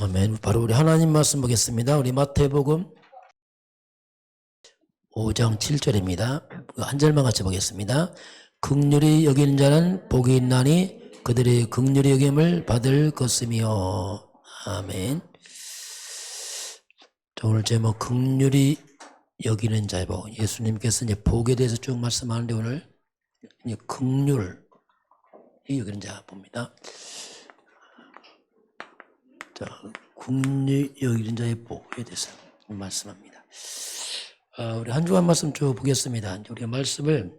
아멘. 바로 우리 하나님 말씀 보겠습니다. 우리 마태복음 5장 7절입니다. 한 절만 같이 보겠습니다. 긍휼히 여기는 자는 복이 있나니 그들의 긍휼히 여김을 받을 것이며. 아멘. 자, 오늘 제목 긍휼히 여기는 자의 복. 예수님께서 이제 복에 대해서 쭉 말씀하는데 오늘 이제 긍휼히 여기는 자 봅니다. 자, 긍휼히 여기는 자의 복에 대해서 말씀합니다. 우리 한 주간 말씀 쭉 보겠습니다. 우리가 말씀을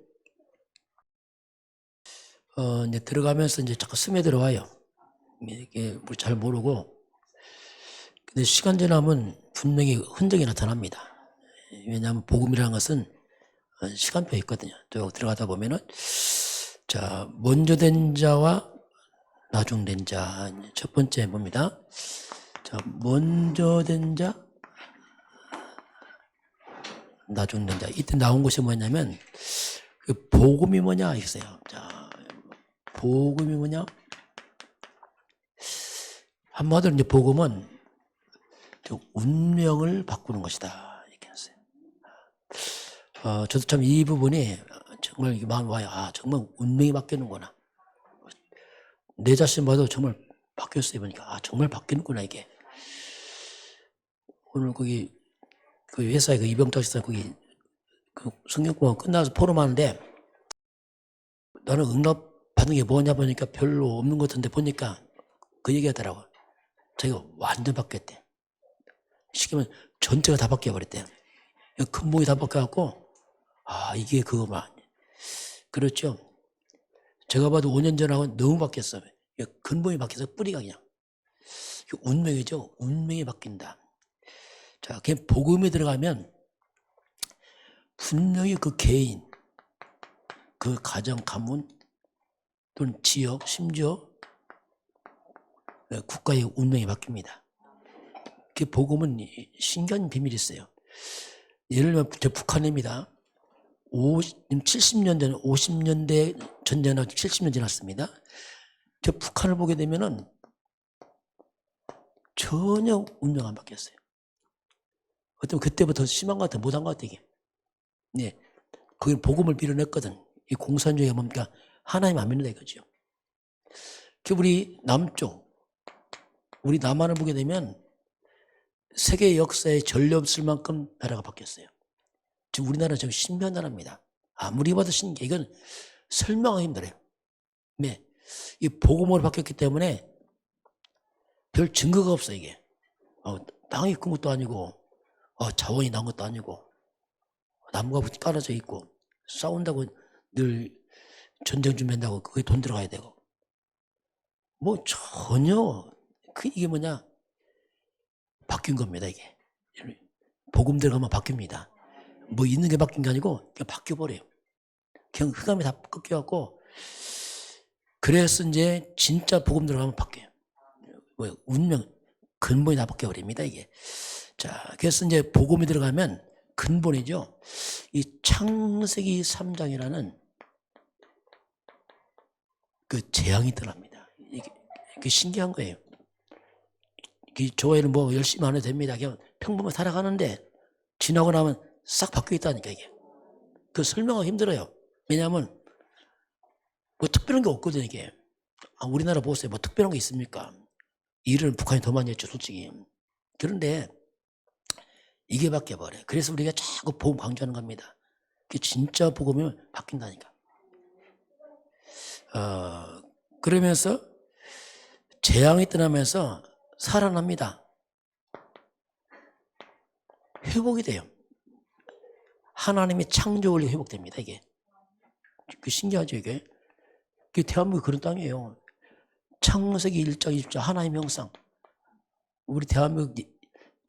이제 들어가면서 이제 자꾸 스며들어와요. 이게 우리 잘 모르고, 근데 시간 지나면 분명히 흔적이 나타납니다. 왜냐하면 복음이라는 것은 시간표에 있거든요. 또 들어가다 보면은 자, 먼저 된 자와 나중 된 자, 첫 번째 봅니다. 자, 먼저 된 자, 나중 된 자. 이때 나온 것이 뭐냐면, 그 복음이 뭐냐, 있어요. 자, 복음이 뭐냐? 한마디로 이제 복음은 운명을 바꾸는 것이다. 이렇게 했어요. 저도 참 이 부분이 정말 이게 마음이 와요. 정말 운명이 바뀌는구나. 내 자신 봐도 정말 바뀌었어요. 보니까 정말 바뀌는구나 이게. 오늘 거기 그 회사에 그 이병탁 씨가 거기 그 성경공학 끝나서 포럼하는데 나는 응답 받는 게 뭐냐 보니까 별로 없는 것 같은데 보니까 그 얘기하더라고. 자기가 완전 바뀌었대. 쉽게 말하면 전체가 다 바뀌어버렸대. 근본이 다 바뀌어갖고 이게 그거만. 그렇죠. 제가 봐도 5년 전하고 너무 바뀌었어요. 근본이 바뀌어서 뿌리가 그냥. 운명이죠. 운명이 바뀐다. 자, 그냥 복음에 들어가면 분명히 그 개인, 그 가정, 가문, 또는 지역, 심지어 국가의 운명이 바뀝니다. 그 복음은 신기한 비밀이 있어요. 예를 들면 저 북한입니다. 70년 전에 50년대 전쟁하고 70년 지났습니다. 저 북한을 보게 되면은 전혀 운명 안 바뀌었어요. 어쩌면 그때부터 심한 것 같아, 못한 것 같아, 이게. 네. 거기는 복음을 밀어냈거든. 이 공산주의가 뭡니까? 하나님 안 믿는다 이거죠. 우리 남쪽, 우리 남한을 보게 되면 세계 역사에 전례 없을 만큼 나라가 바뀌었어요. 지금 우리나라는 지금 신비한 나라입니다. 아무리 봐도 신기해. 이건 설명하기 힘들어요. 네. 이 복음으로 바뀌었기 때문에 별 증거가 없어, 이게. 땅이 큰 것도 아니고, 자원이 난 것도 아니고, 나무가 깔아져 있고, 싸운다고 늘 전쟁 준비한다고 그게 돈 들어가야 되고. 뭐 전혀, 이게 뭐냐? 바뀐 겁니다, 이게. 복음 들어가면 바뀝니다. 뭐 있는 게 바뀐 게 아니고, 그냥 바뀌어버려요. 그냥 흑암이 다 꺾여갖고, 그래서 이제 진짜 복음 들어가면 바뀌어요. 운명, 근본이 다 바뀌어버립니다, 이게. 자, 그래서 이제 복음이 들어가면 근본이죠. 이 창세기 3장이라는 그 재앙이 떠납니다. 이게 신기한 거예요. 교회는 뭐 열심히 안 해도 됩니다. 그냥 평범하게 살아가는데 지나고 나면 싹 바뀌어 있다니까, 이게. 그 설명하기 힘들어요. 왜냐하면 뭐 특별한 게 없거든요, 이게. 우리나라 보세요. 뭐 특별한 게 있습니까? 일을 북한이 더 많이 했죠, 솔직히. 그런데 이게 바뀌어버려요. 그래서 우리가 자꾸 복음 강조하는 겁니다. 그게 진짜 복음이면 바뀐다니까. 그러면서 재앙이 떠나면서 살아납니다. 회복이 돼요. 하나님의 창조원리 회복됩니다, 이게. 그 신기하죠, 이게. 대한민국이 그런 땅이에요. 창세기 1장 20절 하나님의 형상. 우리 대한민국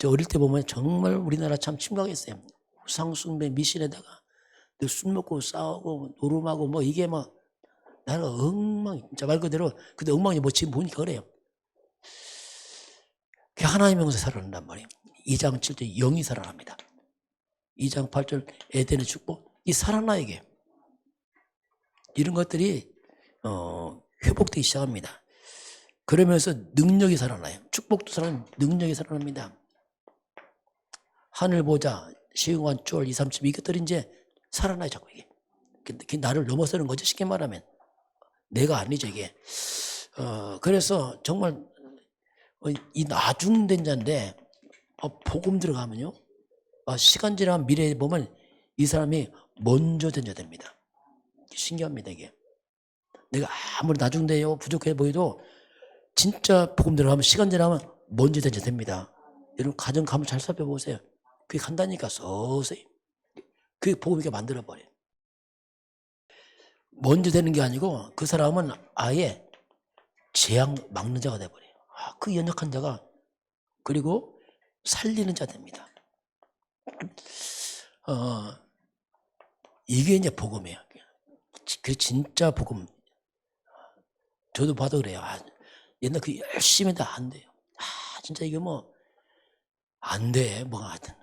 어릴 때 보면 정말 우리나라 참 심각했어요. 우상숭배 미신에다가 술 먹고 싸우고 노름하고 뭐 이게 막 나는 엉망이 진짜 말 그대로 근데 엉망이 뭐 지금 보니까 그래요. 그 하나님의 형상에 살아난단 말이에요. 2장 7절 영이 살아납니다. 2장 8절 에덴의 축복 이 살아나 이게 이런 것들이 회복되기 시작합니다. 그러면서 능력이 살아나요. 축복도 살아납니다. 능력이 살아납니다. 하늘 보자, 시공간 쫄, 2, 3, 7 이것들이 이제 살아나요, 자꾸 이게. 그게 나를 넘어서는 거죠, 쉽게 말하면. 내가 아니죠, 이게. 그래서 정말 이 나중된 자인데 복음 들어가면요, 시간 지나면 미래에 보면 이 사람이 먼저 된 자 됩니다. 신기합니다, 이게. 내가 아무리 나중돼요, 부족해 보여도 진짜 복음 들어가면 시간 지나면 먼저 된 자 됩니다. 여러분 가정 가면 잘 살펴보세요. 그게 간다니까 서서히. 그게 복음이게 만들어버려요. 먼저 되는 게 아니고 그 사람은 아예 재앙 막는 자가 돼버려요. 그 연약한 자가 그리고 살리는 자 됩니다. 이게 이제 복음이에요. 그 진짜 복음. 저도 봐도 그래요. 옛날 그 열심히 다 안 돼요. 진짜 이게 뭐 안 돼. 뭐가 하여튼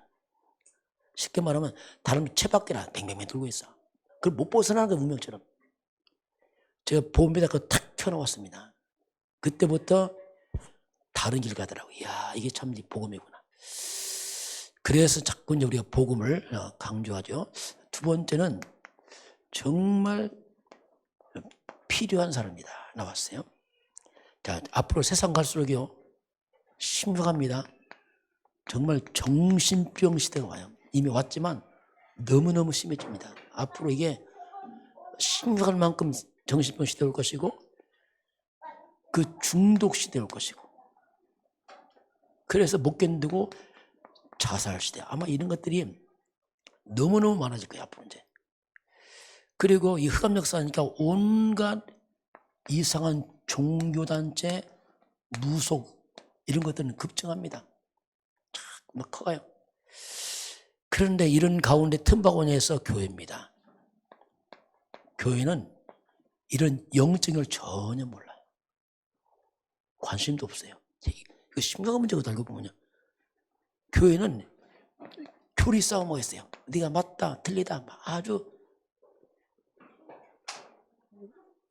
쉽게 말하면 다른 채밖에나 뱅뱅뱅 돌고 있어. 그걸 못 벗어나는 거 운명처럼. 제가 보험에다 그거 탁 켜놓았습니다. 그때부터 다른 길 가더라고요. 이야, 이게 참 복음이구나. 그래서 자꾸 이제 우리가 복음을 강조하죠. 두 번째는 정말 필요한 사람이다 나왔어요. 자, 앞으로 세상 갈수록요 심각합니다. 정말 정신병 시대가 와요. 이미 왔지만 너무너무 심해집니다. 앞으로 이게 심각할 만큼 정신병 시대 올 것이고 그 중독 시대 올 것이고 그래서 못 견디고 자살 시대 아마 이런 것들이 너무너무 많아질 거예요. 앞으로 이제. 그리고 이 흑암 역사니까 온갖 이상한 종교단체 무속 이런 것들은 급증합니다. 막 커가요. 그런데 이런 가운데 틈바구니에서 교회입니다. 교회는 이런 영적인 걸 전혀 몰라요. 관심도 없어요. 이거 심각한 문제가 알고 보면요. 교회는 교리 싸움하고 있어요. 네가 맞다 틀리다 아주.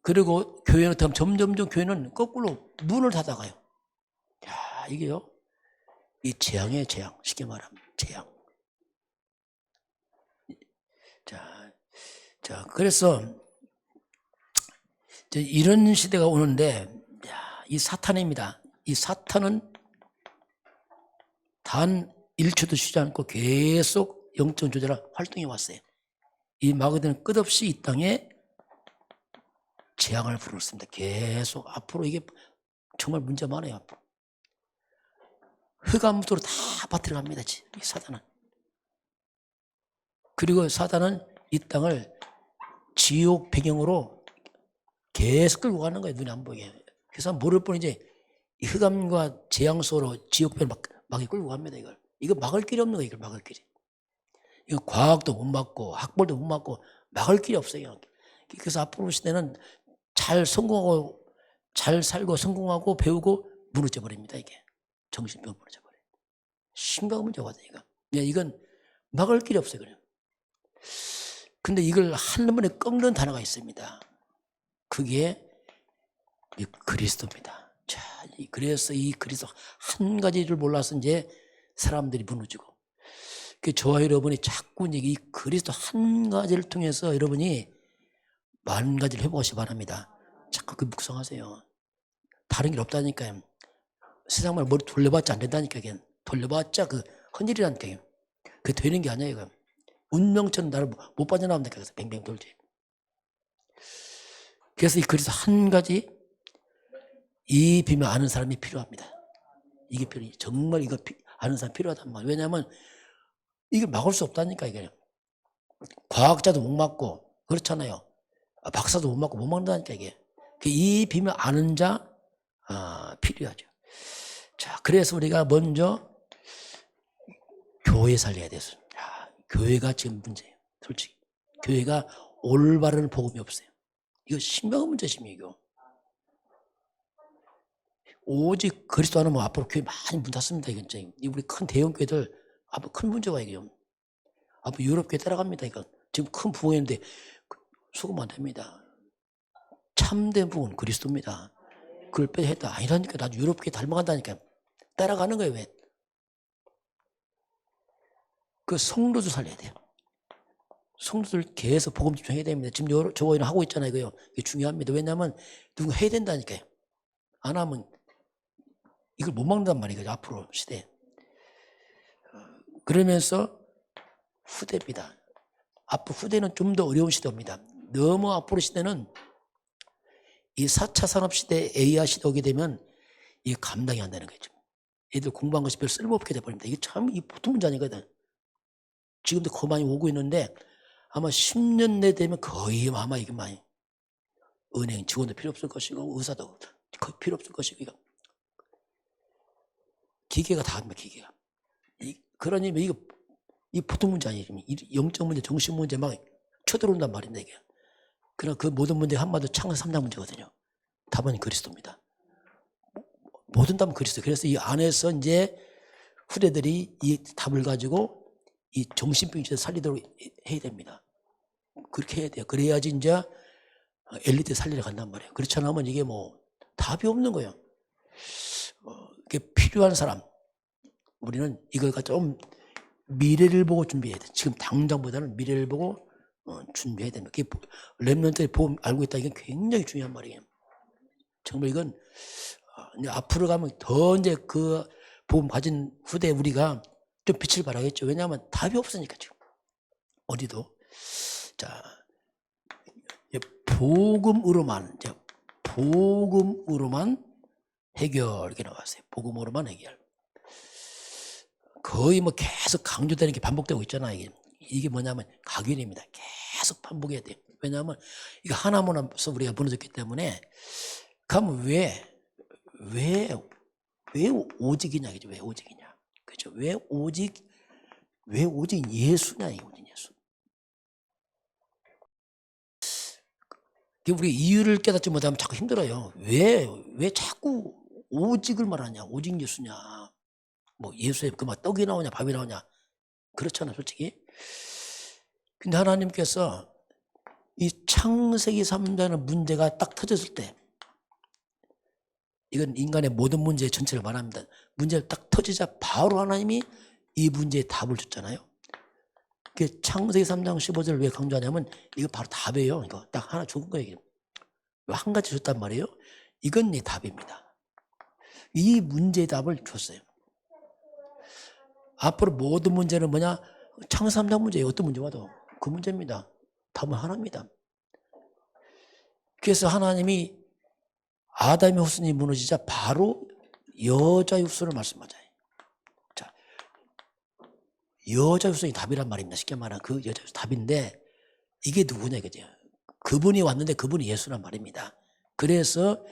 그리고 교회는 점점 교회는 거꾸로 문을 닫아가요. 야, 이게요. 이 재앙이에요, 재앙. 쉽게 말하면 재앙. 자, 그래서 이런 시대가 오는데, 이 사탄입니다. 이 사탄은 단 1초도 쉬지 않고 계속 영적 조절을 활동해 왔어요. 이 마귀들은 끝없이 이 땅에 재앙을 부르습니다. 계속 앞으로 이게 정말 문제 많아요. 앞으로. 흑암무도로 다 빠뜨려갑니다. 이 사탄은. 그리고 사탄은 이 땅을 지옥 배경으로 계속 끌고 가는 거예요. 눈에 안 보이게. 그래서 모를 뿐이지 이 흑암과 재앙 속으로 지옥배를 막이 끌고 갑니다. 이거 막을 길이 없는 거예요. 이걸 막을 길이. 이거 과학도 못 막고 학벌도 못 막고 막을 길이 없어요. 그래서 앞으로 시대는 잘 성공하고 잘 살고 성공하고 배우고 무너져 버립니다. 이게 정신병 무너져 버려요. 심각한 문제가 되니까. 이건 막을 길이 없어요. 그냥. 근데 이걸 한번에 꺾는 단어가 있습니다. 그게 그리스도입니다. 자, 그래서 이 그리스도 한 가지를 몰라서 이제 사람들이 무너지고. 저와 여러분이 자꾸 이 그리스도 한 가지를 통해서 여러분이 만 가지를 회복하시기 바랍니다. 자꾸 그 묵상하세요. 다른 길 없다니까요. 세상 말 머리 돌려봤자 안 된다니까요. 돌려봤자 그 헌일이라니까요. 그게 되는 게 아니에요. 이거. 운명처럼 나를 못 빠져나옵니까? 그래서 뱅뱅 돌지. 그래서 이 그리스도 한 가지 이 비밀 아는 사람이 필요합니다. 이게 필요해. 정말 이거 아는 사람 필요하단 말이에요. 왜냐하면 이걸 막을 수 없다니까 이게. 과학자도 못 막고 그렇잖아요. 박사도 못 막고 못 막는다니까 이게. 이 비밀 아는 자 필요하죠. 자, 그래서 우리가 먼저 교회 살려야 돼서. 교회가 지금 문제예요. 솔직히. 교회가 올바른 복음이 없어요. 이거 심각한 문제십니다. 이거. 오직 그리스도 안으면 앞으로 교회 많이 문 닫습니다. 이건 우리 큰 대형 교회들 앞으로 큰 문제가 이게. 앞으로 유럽 교회 따라갑니다. 이거 지금 큰 부흥했는데 수금 안 됩니다. 참된 부흥은 그리스도입니다. 그걸 빼했다 아니라니까. 나도 유럽 교회 닮아간다니까. 따라가는 거예요. 왜? 그 성도들 살려야 돼요. 성도들 계속 복음 집중해야 됩니다. 지금 저거는 하고 있잖아요. 이게 중요합니다. 왜냐하면 누군가 해야 된다니까요. 안 하면 이걸 못 막는단 말이에요. 앞으로 시대에. 그러면서 후대입니다. 앞으로 후대는 좀 더 어려운 시대입니다. 너무 앞으로 시대는 이 4차 산업시대 AI 시대 오게 되면 이게 감당이 안 되는 거죠. 애들 공부한 것이 별 쓸모없게 돼버립니다. 이게 참 보통 문제 아니거든. 지금도 거 많이 오고 있는데 아마 10년 내 되면 거의 아마 이게 많이 은행 직원도 필요 없을 것이고 의사도 거의 필요 없을 것이고 기계가 다 합니다. 기계가. 그러니 이거 이 보통 문제 아니에요. 영적 문제, 정신 문제 막 쳐들어온단 말입니다. 이게. 그러나 그 모든 문제가 한마디로 창세 3장 문제거든요. 답은 그리스도입니다. 모든 답은 그리스도. 그래서 이 안에서 이제 후대들이 이 답을 가지고 이 정신병 시대 살리도록 해야 됩니다. 그렇게 해야 돼요. 그래야지 이제 엘리트 살리러 간단 말이에요. 그렇지 않으면 이게 뭐 답이 없는 거예요. 이게 필요한 사람. 우리는 이걸 가지고 좀 미래를 보고 준비해야 돼. 지금 당장보다는 미래를 보고 준비해야 됩니다. 렘넌트의 보험 알고 있다. 이게 굉장히 중요한 말이에요. 정말 이건 이제 앞으로 가면 더 이제 그 보험 가진 후대 우리가 좀 빛을 발하겠죠. 왜냐하면 답이 없으니까 지금 어디도. 자, 복음으로만 해결 이렇게 나왔어요. 복음으로만 해결. 거의 뭐 계속 강조되는 게 반복되고 있잖아요. 이게 뭐냐면 각인입니다. 계속 반복해야 돼요. 왜냐하면 이거 하나만서 우리가 무너졌기 때문에 그러면 왜 오직이냐, 그죠? 왜 오직이냐, 그죠? 왜 오직 예수냐, 오직 예수. 우리 이유를 깨닫지 못하면 자꾸 힘들어요. 왜 자꾸 오직을 말하냐, 오직 예수냐, 뭐 예수의 그 막 떡이 나오냐, 밥이 나오냐, 그렇잖아, 솔직히. 근데 하나님께서 이 창세기 3장의 문제가 딱 터졌을 때, 이건 인간의 모든 문제 전체를 말합니다. 문제가 딱 터지자 바로 하나님이 이 문제에 답을 줬잖아요. 창세기 3장 15절을 왜 강조하냐면 이거 바로 답이에요. 이거 딱 하나 준 거예요. 한 가지 줬단 말이에요. 이건 네 답입니다. 이 문제의 답을 줬어요. 앞으로 모든 문제는 뭐냐? 창세기 3장 문제예요. 어떤 문제 와도 그 문제입니다. 답은 하나입니다. 그래서 하나님이 아담의 후손이 무너지자 바로 여자의 후손을 말씀하잖아요. 자, 여자의 후손이 답이란 말입니다. 쉽게 말하면 그 여자의 후손이 답인데 이게 누구냐 이거죠. 그분이 왔는데 그분이 예수란 말입니다. 그래서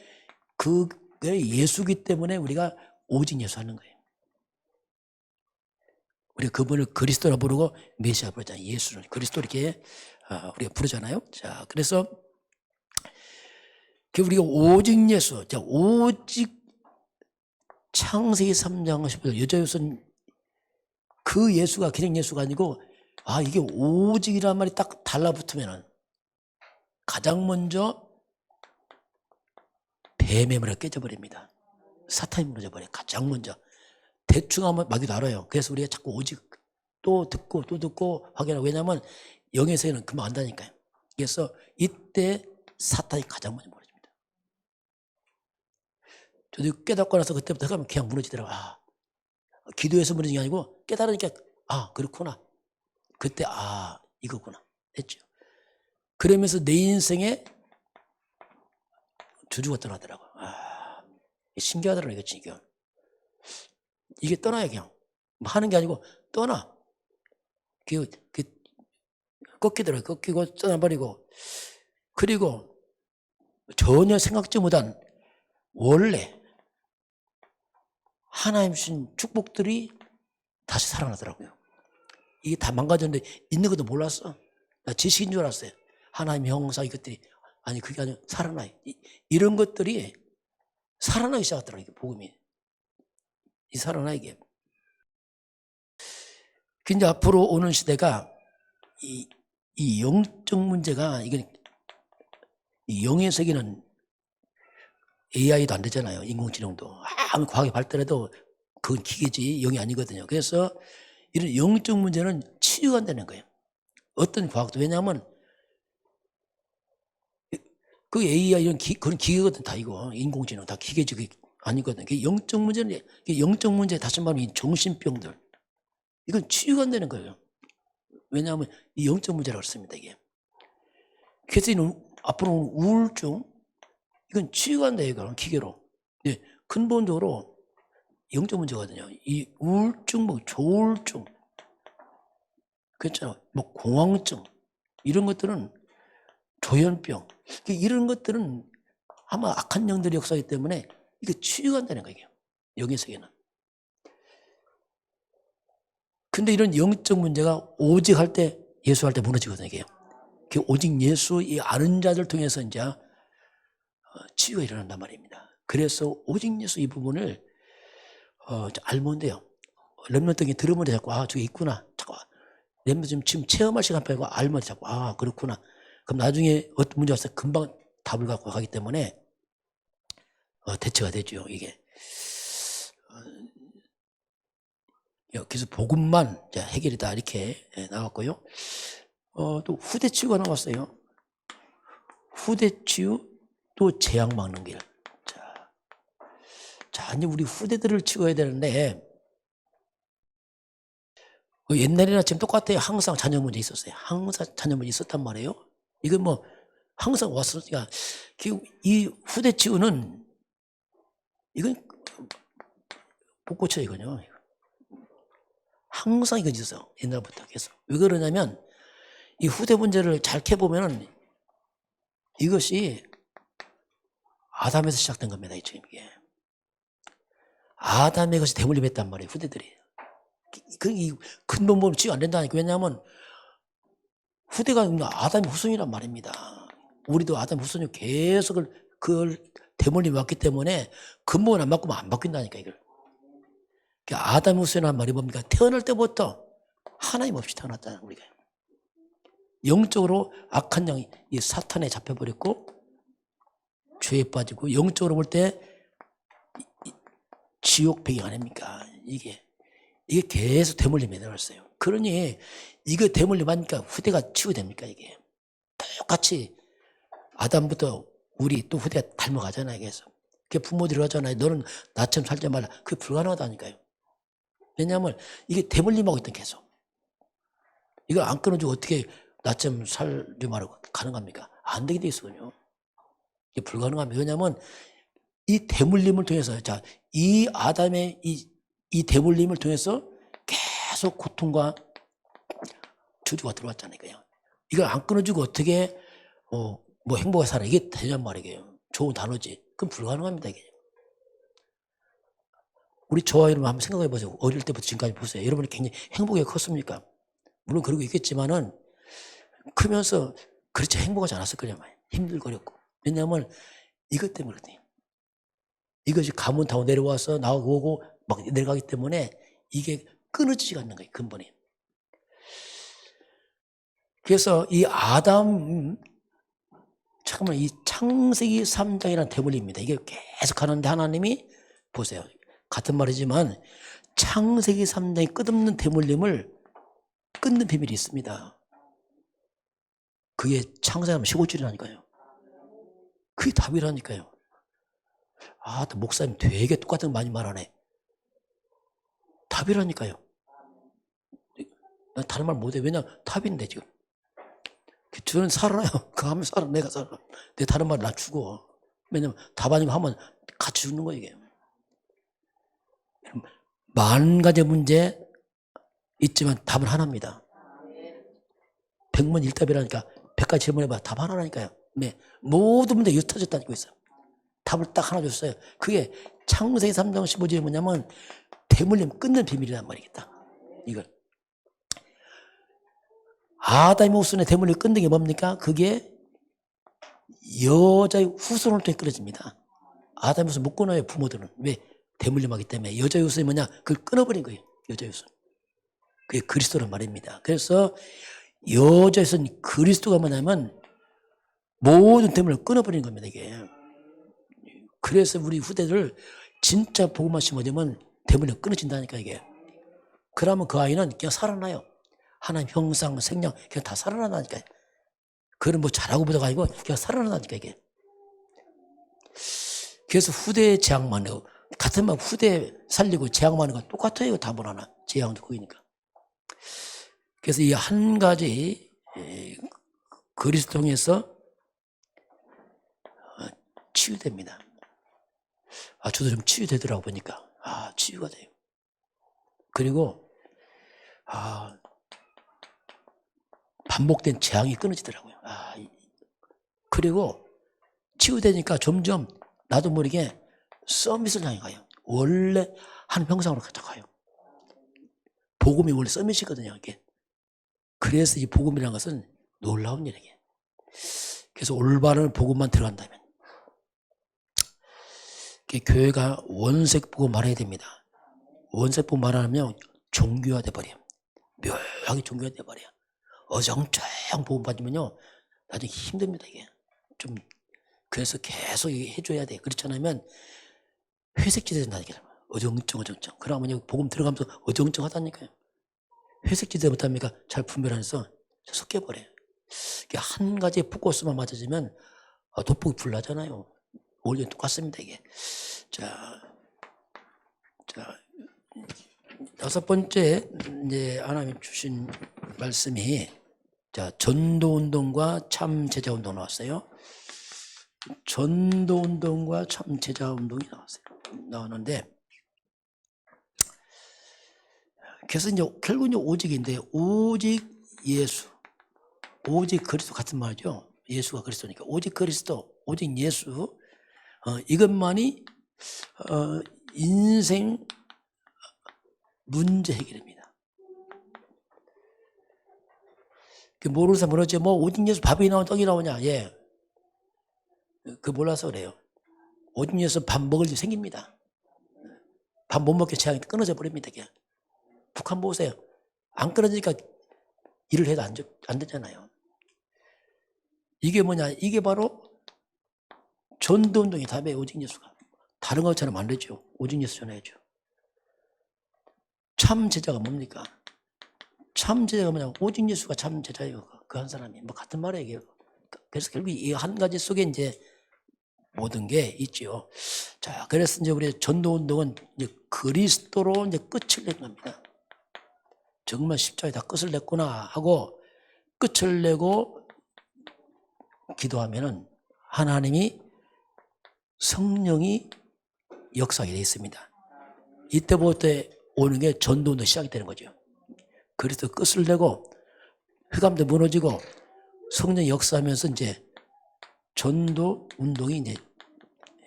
그게 예수기 때문에 우리가 오직 예수 하는 거예요. 우리가 그분을 그리스도라 부르고 메시아 부르잖아요. 예수는 그리스도 이렇게 우리가 부르잖아요. 자, 그래서 우리가 오직 예수, 자, 오직 창세기 3장 15절 여자 예수는 그 예수가 그냥 예수가 아니고 이게 오직이라는 말이 딱 달라붙으면은 가장 먼저 뱀의 머리가 깨져버립니다. 사탄이 무너져버려요. 가장 먼저. 대충 하면 마귀도 알아요. 그래서 우리가 자꾸 오직 또 듣고 확인하고. 왜냐하면 영의 세계는 금방 안다니까요. 그래서 이때 사탄이 가장 먼저 무너집니다. 저도 깨닫고 나서 그때부터 가면 그냥 무너지더라고요. 기도해서 무너진 게 아니고 깨달으니까 그렇구나. 그때 이거구나 했죠. 그러면서 내 인생에 주주가 떠나더라고요. 신기하더라고요. 이거 지금. 이게 떠나요. 그냥 하는 게 아니고 떠나. 꺾이더라고요. 꺾이고 떠나버리고. 그리고 전혀 생각지 못한 원래 하나님 주신 축복들이 다시 살아나더라고요. 이게 다 망가졌는데 있는 것도 몰랐어. 나 지식인 줄 알았어요. 하나님 형사 이것들이. 아니 그게 아니라 살아나요. 이런 것들이 살아나기 시작하더라고요. 이게 복음이. 이 살아나 이게. 근데 앞으로 오는 시대가 이 영적 문제가 이건 이 영의 세계는 AI도 안 되잖아요. 인공지능도 아무리 과학이 발달해도 그건 기계지 영이 아니거든요. 그래서 이런 영적 문제는 치유가 안 되는 거예요. 어떤 과학도. 왜냐하면 그 AI 이런 그런 기계거든. 다 이거 인공지능 다 기계지. 그게 아니거든. 그 영적 문제는, 영적 문제, 다시 말하면 이 정신병들, 이건 치유가 안 되는 거예요. 왜냐하면 이 영적 문제라고 그랬습니다. 이게. 그래서 앞으로는 우울증, 이건 치유가 안 돼요. 이거는 기계로. 네, 근본적으로 영적 문제거든요. 이 우울증, 뭐 조울증, 그렇잖아. 뭐 공황증, 이런 것들은 조현병, 이런 것들은 아마 악한 영들의 역사이기 때문에 이게 치유가 안 되는 거예요. 영의 세계는. 근데 이런 영적 문제가 오직 할 때, 예수 할 때 무너지거든요. 이게요. 오직 예수 이 아는 자들 통해서 이제 치유가 일어난단 말입니다. 그래서 오직 예수 이 부분을 알면 돼요. 렘넌트에 들으면 자꾸 저기 있구나. 자꾸 렘넌트 지금 체험할 시간 빼고 알면 자꾸 그렇구나. 그럼 나중에 어떤 문제 왔을 때 금방 답을 갖고 가기 때문에 대처가 되죠. 이게. 그래서 복음만 해결이다 이렇게 나왔고요. 또 후대치유가 나왔어요. 후대치유 또 재앙 막는 길. 자, 이제 우리 후대들을 치워야 되는데 옛날이나 지금 똑같아요. 항상 자녀 문제 있었어요. 항상 자녀 문제 있었단 말이에요. 이건 뭐 항상 왔으니까 이 후대치유는 이건 못 고쳐요. 이거요. 항상 이건 있어요. 옛날부터 계속. 왜 그러냐면 이 후대 문제를 잘 캐보면은 이것이 아담에서 시작된 겁니다. 지금 이게. 아담의 것이 대물림했단 말이에요. 후대들이. 이 근본범을 치유 안 된다니까. 왜냐하면 후대가 아담의 후손이란 말입니다. 우리도 아담의 후손이 계속 그걸 대물림이 왔기 때문에 근본을 안 바꾸면 안 바뀐다니까 이걸. 아담의 후손이란 말이 뭡니까? 태어날 때부터 하나님 없이 태어났다는 우리가. 영적으로 악한 영이 이 사탄에 잡혀버렸고 죄에 빠지고 영적으로 볼 때 지옥 배경 아닙니까? 이게 계속 대물림에 들어갔어요. 그러니 이거 대물림 하니까 후대가 치유됩니까? 이게 똑같이 아담부터 우리 또 후대가 닮아가잖아요. 계속. 부모들이 하잖아요. 너는 나처럼 살지 말라. 그게 불가능하다니까요. 왜냐하면 이게 대물림하고 있던 계속. 이걸 안 끊어주고 어떻게 나처럼 살지 말라고 가능합니까? 안 되게 돼 있거든요. 이게 불가능합니다. 왜냐하면 이 대물림을 통해서, 이 아담의 이 대물림을 통해서 계속 고통과 저주가 들어왔잖아요. 이걸 안 끊어주고 어떻게 뭐 행복하게 살아. 이게 되냔 말이에요. 좋은 단어지. 그건 불가능합니다. 이게. 우리 저와 여러분 한번 생각해 보세요. 어릴 때부터 지금까지 보세요. 여러분이 굉장히 행복하게 컸습니까? 물론 그러고 있겠지만은 크면서 그렇지 행복하지 않았을 거냐 말이에요. 힘들거렸고. 왜냐하면 이것 때문에 그래요. 이것이 가문 타고 내려와서 나오고 막 내려가기 때문에 이게 끊어지지가 않는 거예요. 근본이. 그래서 이 아담, 잠깐만, 이 창세기 3장이라는 대물림입니다. 이게 계속 가는데 하나님이 보세요. 같은 말이지만 창세기 3장이 끝없는 대물림을 끊는 비밀이 있습니다. 그게 창세기 15줄이라니까요. 그게 답이라니까요. 또 목사님 되게 똑같은 거 많이 말하네. 답이라니까요. 난 다른 말 못해. 왜냐면 답인데 지금. 저는 살아요. 그 하면 살아. 내가 살아. 내 다른 말 나 죽어. 왜냐면 답 아니면 하면 같이 죽는 거예요. 이게. 만 가지 문제 있지만 답은 하나입니다. 100번 1답이라니까 100가지 질문해봐. 답 하나라니까요. 네. 모든 문제 옅어졌다고 있어요. 답을 딱 하나 줬어요. 그게 창세기 3장 15절이 뭐냐면 대물림 끊는 비밀이란 말이겠다. 이걸. 아담의 후손의 대물림 끊는 게 뭡니까? 그게 여자의 후손을 통해 끊어집니다. 아담의 후손 못 끊어요. 부모들은. 왜? 대물림하기 때문에. 여자의 후손이 뭐냐? 그걸 끊어버린 거예요. 여자의 후손. 그게 그리스도란 말입니다. 그래서 여자의 후손 그리스도가 뭐냐면 모든 대물림을 끊어버리는 겁니다. 이게. 그래서 우리 후대들 진짜 복음만 심어주면 때문에 끊어진다니까 이게. 그러면 그 아이는 그냥 살아나요. 하나님 형상, 생명 그냥 다 살아난다니까요. 그건 뭐 잘하고 보다가 아니고 그냥 살아난다니까 이게. 그래서 후대 재앙만 해요. 같은 말 후대 살리고 재앙만 하는 거 똑같아요. 답을 하나. 재앙도 그거니까. 그래서 이 한 가지 그리스도 통해서 치유됩니다. 저도 좀 치유되더라고 보니까. 치유가 돼요. 그리고 반복된 재앙이 끊어지더라고요. 그리고 치유되니까 점점 나도 모르게 서밋을 향해 가요. 원래 한 형상으로 가요. 복음이 원래 서밋이거든요. 이게. 그래서 이 복음이라는 것은 놀라운 일이에요. 그래서 올바른 복음만 들어간다면 교회가 원색 복음 말해야 됩니다. 원색 복음 말하면 종교화돼 버려요. 묘하게 종교화돼 버려요. 어정쩡 복음 받으면요 나중에 힘듭니다. 이게 좀 그래서 계속 해줘야 돼. 그렇지 않으면 회색지대 된다니까요. 어정쩡. 그러면 복음 들어가면서 어정쩡하다니까요. 회색지대 못합니까? 잘 분별하면서 섞여버려요. 한 가지 포커스만 맞아지면 돋보기 불나잖아요. 원래 똑같습니다 이게. 자, 다섯 번째 이제 하나님 주신 말씀이 전도운동과 참 제자운동 나왔어요. 전도운동과 참 제자운동이 나왔는데 그래서 이제 결국 이제 오직인데 오직 예수, 오직 그리스도 같은 말이죠. 예수가 그리스도니까 오직 그리스도, 오직 예수 이것만이 인생 문제 해결입니다. 모르는 사람 모르지 뭐 오직 예수 밥이 나오냐 떡이 나오냐 그 몰라서 그래요. 오직 예수 밥 먹을 일 생깁니다. 밥 못 먹게 재앙이 끊어져 버립니다. 그냥. 북한 보세요. 안 끊어지니까 일을 해도 안 되잖아요. 이게 뭐냐? 이게 바로 전도운동의 답이에요. 오직 예수가. 다른 것처럼 안 되죠. 오직 예수 전해야죠. 참 제자가 뭡니까? 참 제자가 뭐냐? 오직 예수가 참 제자예요. 그 한 사람이. 뭐 같은 말이에요. 그래서 결국 이 한 가지 속에 이제 모든 게 있죠. 자, 그래서 이제 우리 전도운동은 이제 그리스도로 이제 끝을 낸 겁니다. 정말 십자가에 다 끝을 냈구나 하고 끝을 내고 기도하면은 하나님이 성령이 역사하게 되어 있습니다. 이때부터 오는 게 전도운동 시작이 되는 거죠. 그래서 끝을 내고 흑암도 무너지고 성령이 역사하면서 이제 전도 운동이 이제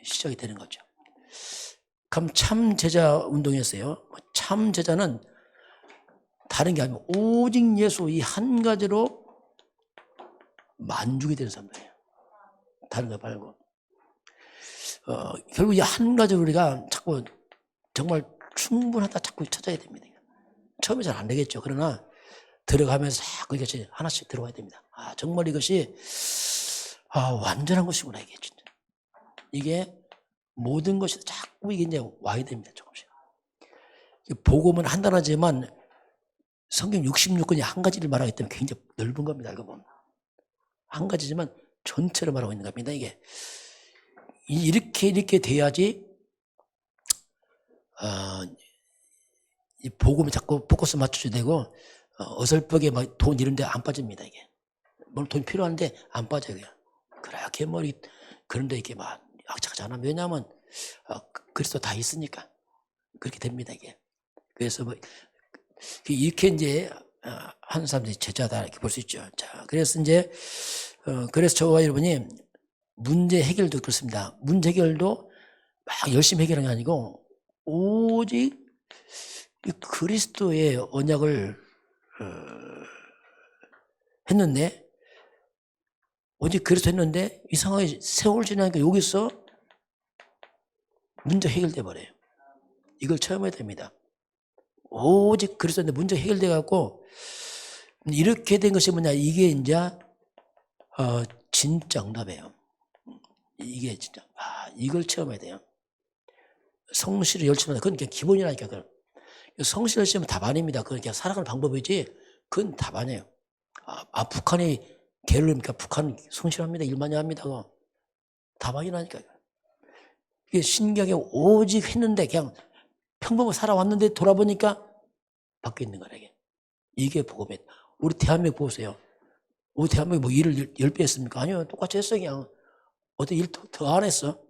시작이 되는 거죠. 그럼 참 제자 운동이었어요. 참 제자는 다른 게 아니고 오직 예수 이 한 가지로 만족이 되는 사람들이에요. 다른 거 말고. 결국 이 한 가지 우리가 자꾸 정말 충분하다 자꾸 찾아야 됩니다. 처음에 잘 안 되겠죠. 그러나 들어가면서 자꾸 이것이 하나씩 들어가야 됩니다. 정말 이것이 완전한 것이구나 이게 진짜. 이게 모든 것이 자꾸 이게 이제 와야 됩니다. 조금씩. 복음은 한 단어지만 성경 66권이 한 가지를 말하기 때문에 굉장히 넓은 겁니다. 이거 보면. 한 가지지만 전체를 말하고 있는 겁니다. 이게 이렇게 돼야지 이 복음이 자꾸 포커스 맞춰야 되고 어설프게 막 돈 이런 데 안 빠집니다. 이게 물론 돈이 필요한데 안 빠져요. 그렇게 그런데 이게 막 악착하지 않아. 왜냐하면 그리스도 다 있으니까 그렇게 됩니다. 이게 그래서 뭐 이렇게 이제 한 사람들이 제자다 이렇게 볼 수 있죠. 자, 그래서 이제 그래서 저와 여러분이 문제 해결도 그렇습니다. 문제 해결도 막 열심히 해결하는 게 아니고 오직 그리스도의 언약을 했는데 오직 그리스도 했는데 이상하게 세월 지나니까 여기서 문제 해결돼 버려요. 이걸 체험해야 됩니다. 오직 그리스도인데 문제 해결돼 갖고 이렇게 된 것이 뭐냐? 이게 이제 진짜 응답이에요. 이게 진짜 이걸 체험해야 돼요. 성실을 열심히 그건 그냥 기본이라니까. 그건. 성실 열심히 답 아닙니다. 그건 그냥 살아가는 방법이지 그건 답 아니에요. 북한이 게을릅니까? 북한 성실합니다. 일만이 합니다. 그거. 답 아니라니까. 이게 신기하게 오직 했는데 그냥 평범하게 살아왔는데 돌아보니까 바뀌어 있는 거라. 이게 복음이에요. 우리 대한민국 보세요. 우리 대한민국 뭐 일을 10배 했습니까? 아니요. 똑같이 했어. 그냥. 어떤 일 더 안 했어.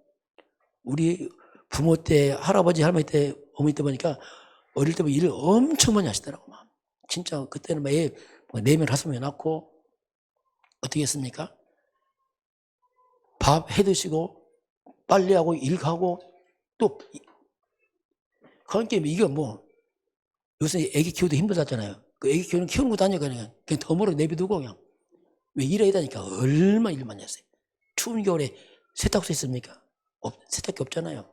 우리 부모 때, 할아버지, 할머니 때, 어머니 때 보니까 어릴 때부터 일을 엄청 많이 하시더라고. 진짜 그때는 매일 4명, 5명 낳고 어떻게 했습니까? 밥 해 드시고 빨래하고 일 가고 또 그러니까 이게 뭐 요새 애기 키우도 힘들었잖아요. 그 애기 키우는 것도 아니고 그냥 덤으로 내비두고 그냥 왜 일해야 되니까 얼마나 일 많이 했어요. 추운 겨울에 세탁소 있습니까? 세탁기 없잖아요.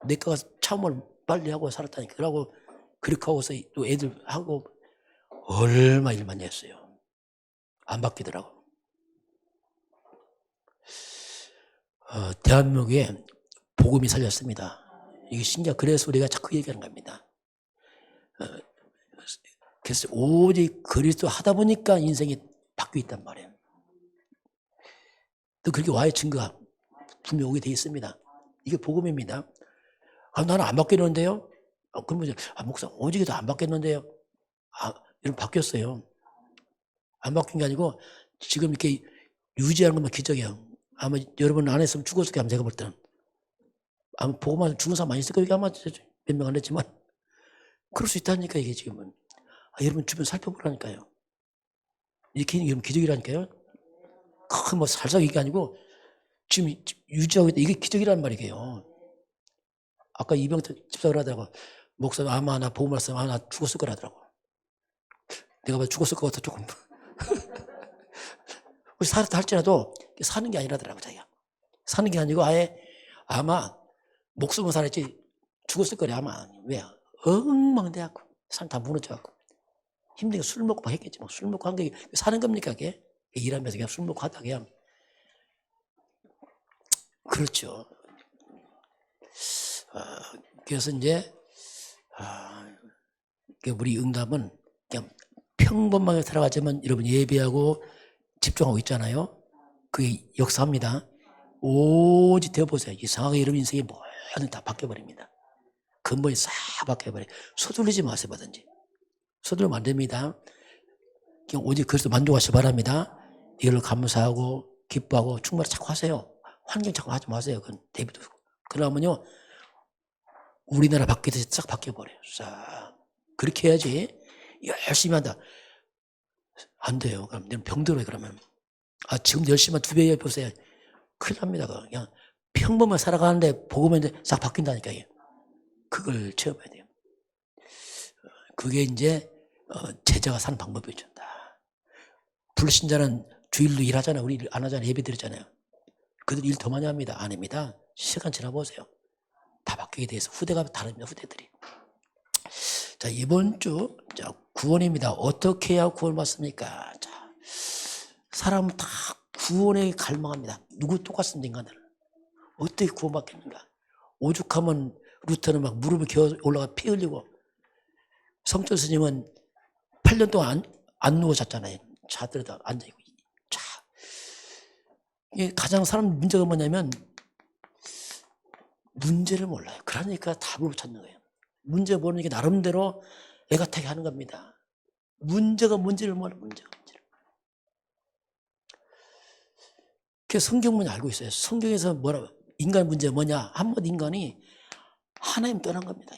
내가 참을 빨리 하고 살았다니까. 그러고 그렇게 하고서 또 애들 하고 얼마 일 많이 했어요. 안 바뀌더라고. 대한민국에 복음이 살렸습니다. 이게 신기하. 그래서 우리가 자꾸 얘기하는 겁니다. 그래서 오직 그리스도 하다 보니까 인생이 바뀌어 있단 말이에요. 또 그렇게 와의 증거가 분명히 오게 돼 있습니다. 이게 복음입니다. 나는 안 바뀌었는데요? 그러면 목사 오직에도 안 바뀌었는데요? 이런 바뀌었어요. 안 바뀐 게 아니고 지금 이렇게 유지하는 것만 기적이에요. 아마 여러분 안 했으면 죽었을 거예요. 제가 볼 때는. 아마 보고만 죽은 사람 많이 있을 거예요. 아마 몇 명 안 했지만. 그럴 수 있다니까 이게 지금은. 여러분 주변 살펴보라니까요. 이렇게 여러분 기적이라니까요. 큰 뭐 살짝 이게 아니고 지금 유지하고 있다. 이게 기적이란 말이에요. 아까 이병태 집사를 하더라고. 목사님 아마 나 보고 말씀 나 죽었을 거라더라고. 내가 봐 죽었을 것 같아 조금. 살았다 할지라도 사는 게 아니라더라고 자기가. 사는 게 아니고 아예 아마 목숨을 살았지 죽었을 거래 아마. 왜? 엉망돼갖고 산 다 무너져갖고 힘들게 술 먹고 막 했겠지. 뭐 술 먹고 한 게 사는 겁니까 그게? 일하면서 그냥 술 먹고 하다 그냥. 그렇죠. 그래서 이제 우리 응답은 그냥 평범하게 살아가지만 여러분 예배하고 집중하고 있잖아요. 그게 역사합니다. 오직 되어보세요. 이상하게 여러분 인생이 뭐든 다 바뀌어버립니다. 근본이 싹 바뀌어버려요. 서둘리지 마세요. 뭐든지. 서둘리면 안 됩니다. 그냥 오직 그리스도 만족하시기 바랍니다. 이걸로 감사하고 기뻐하고 충만히 자꾸 하세요. 환경 자꾸 하지 마세요. 그건 대비도. 그러면요 우리나라 바뀌듯이 싹 바뀌어버려요. 싹. 그렇게 해야지. 열심히 한다. 안 돼요. 그럼 병들어요. 그러면. 지금 열심히 2배 해보세요. 큰일 납니다. 그냥 평범하게 살아가는데 복음이 싹 바뀐다니까요. 그걸 체험해야 돼요. 그게 이제 제자가 사는 방법이죠. 불신자는 주일로 일하잖아요. 우리 일 안 하잖아요. 예배 드리잖아요. 그들 일 더 많이 합니다. 안 합니다. 시간 지나보세요. 다 바뀌게 돼서 후대가 다릅니다. 후대들이. 자, 이번 주 구원입니다. 어떻게 해야 구원 받습니까? 자, 사람은 다 구원에 갈망합니다. 누구 똑같습니다. 인간들은. 어떻게 구원 받겠는가? 오죽하면 루터는 막 무릎을 기어 올라가 피 흘리고 성철 스님은 8년 동안 안 누워 잤잖아요. 자들다 앉아있고. 자, 이게 가장 사람 문제가 뭐냐면 문제를 몰라요. 그러니까 답을 못 찾는 거예요. 문제 모르는 게 나름대로 애가 타게 하는 겁니다. 문제가 뭔지를 몰라요. 문제가 뭔지를. 그래서 성경문이 알고 있어요. 성경에서 뭐라 인간 문제 뭐냐? 한마디 인간이 하나님 떠난 겁니다.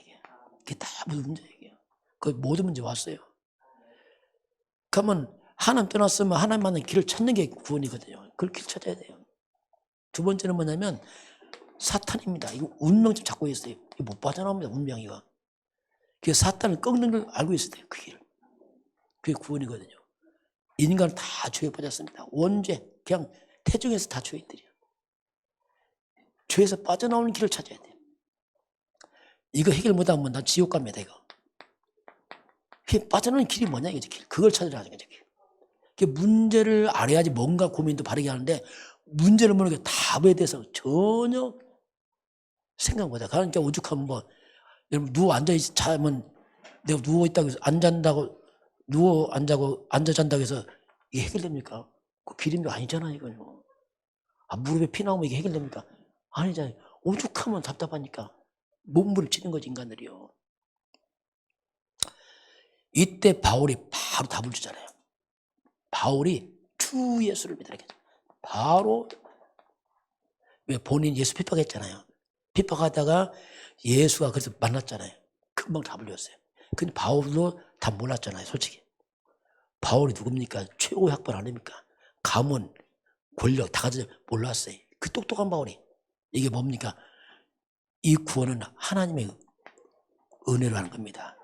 이게 다 무슨 문제예요. 그 모든 문제 왔어요. 그러면 하나님 떠났으면 하나님만의 길을 찾는 게 구원이거든요. 그걸 길 찾아야 돼요. 두 번째는 뭐냐면 사탄입니다. 이거 운명 좀 잡고 있어요. 이거 못 빠져나옵니다. 운명이가. 그래서 사탄을 꺾는 걸 알고 있어야 돼요. 그 길. 그게 구원이거든요. 인간은 다 죄에 빠졌습니다. 원죄, 그냥 태중에서 다 죄인들이에요. 죄에서 빠져나오는 길을 찾아야 돼요. 이거 해결 못하면 난 지옥 갑니다. 이거. 빠져나오는 길이 뭐냐 이거지. 길. 그걸 찾으라는 거죠. 문제를 알아야지 뭔가 고민도 바르게 하는데 문제를 모르게 답에 대해서 전혀 생각 못해. 그러니까 오죽하면 뭐, 여러분, 누워 앉아있, 자면, 내가 누워있다고 해서 안 잔다고, 누워 앉아고, 앉아 잔다고 해서 이게 해결됩니까? 그 기름이 아니잖아요, 이거요. 아, 무릎에 피 나오면 이게 해결됩니까? 아니잖아요. 오죽하면 답답하니까 몸부림치는 거지, 인간들이요. 이때 바울이 바로 답을 주잖아요. 바울이 주 예수를 믿으라 했죠. 바로 왜 본인 예수 핍박했잖아요. 핍박하다가 예수가 그래서 만났잖아요. 금방 답을 줬어요. 근데 바울도 다 몰랐잖아요, 솔직히. 바울이 누굽니까? 최고의 학벌 아닙니까? 가문, 권력 다 가지고 몰랐어요. 그 똑똑한 바울이. 이게 뭡니까? 이 구원은 하나님의 은혜로 하는 겁니다.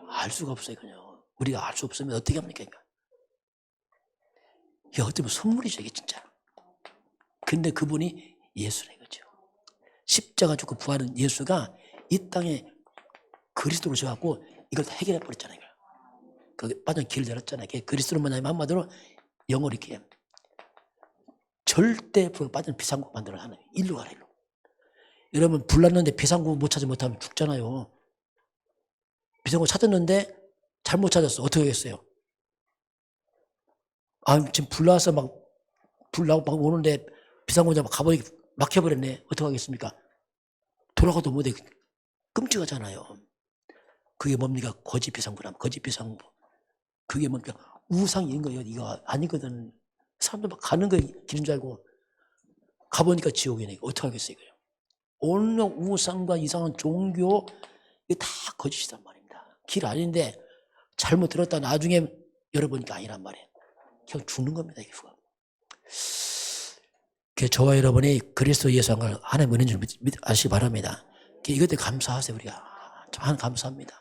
알 수가 없어요, 그냥. 우리가 알 수 없으면 어떻게 합니까? 이게 어쩌면 선물이죠, 이게 진짜. 근데 그분이 예수라 이거죠. 십자가 죽고 부활한 예수가 이 땅에 그리스도로 오셔갖고 이걸 다 해결해 버렸잖아요. 그 빠진 길을 열었잖아요. 그리스도로 만나면 한마디로 영어로 이렇게 절대 불에 빠진 비상구 만들어 하는 일로 가라, 일로. 여러분, 불났는데 비상구 못 찾지 못하면 죽잖아요. 비상구 찾았는데 잘못 찾았어. 어떻게 하겠어요? 아, 지금 불나서 불 나고 막 오는데 비상구 잡아 가버리게 막혀버렸네. 어떻게 하겠습니까? 돌아가도 못해. 끔찍하잖아요. 그게 뭡니까? 거짓 비상구람, 거짓 비상구. 그게 뭡니까? 우상인 거예요. 이거 아니거든. 사람들 막 가는 거 길인 줄 알고 가보니까 지옥이네. 어떻게 하겠어요, 이거요? 온갖 우상과 이상한 종교, 이게 다 거짓이란 말입니다. 길 아닌데 잘못 들었다 나중에 열어보니까 아니란 말이에요. 그냥 죽는 겁니다, 이게. 저와 여러분이 그리스도 예수 한 걸 하나님 은혜인 줄 아시기 바랍니다. 이것도 감사하세요, 우리가. 참 하나님 감사합니다.